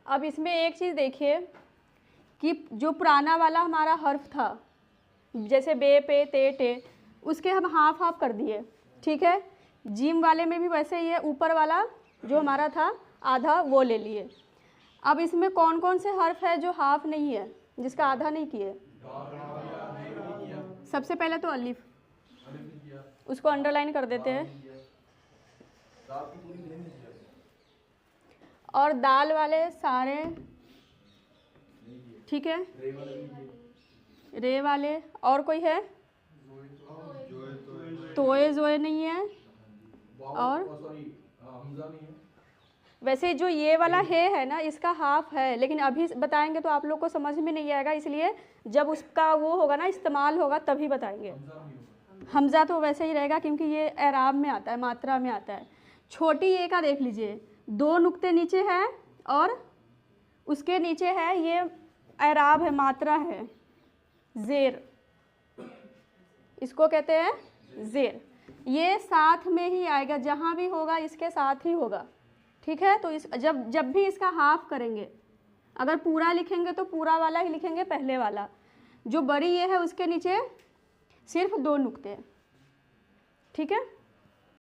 अब इसमें एक चीज़ देखिए कि जो पुराना वाला हमारा हर्फ था, जैसे बे पे ते टे, उसके हम हाफ हाफ कर दिए, ठीक है। जीम वाले में भी वैसे ही है, ऊपर वाला जो हमारा था आधा वो ले लिए। अब इसमें कौन कौन से हर्फ है जो हाफ नहीं है, जिसका आधा नहीं किए? सबसे पहले तो अलिफ, उसको अंडरलाइन कर देते हैं। और दाल वाले सारे, ठीक है। रे वाले, और कोई है? तोए जोए नहीं है। और वैसे जो ये वाला है ना, इसका हाफ है, लेकिन अभी बताएंगे तो आप लोग को समझ में नहीं आएगा, इसलिए जब उसका वो होगा ना, इस्तेमाल होगा, तभी बताएंगे। हमजा तो वैसे ही रहेगा क्योंकि ये एराब में आता है, मात्रा में आता है। छोटी ए का देख लीजिए, 2 नुक्ते नीचे है और उसके नीचे है, ये एराब है, मात्रा है, ज़ेर, इसको कहते हैं ज़ेर। ये साथ में ही आएगा, जहाँ भी होगा इसके साथ ही होगा, ठीक है। तो इस जब भी इसका हाफ करेंगे, अगर पूरा लिखेंगे तो पूरा वाला ही लिखेंगे, पहले वाला। जो बड़ी ये है उसके नीचे सिर्फ 2 नुक्ते हैं, ठीक है।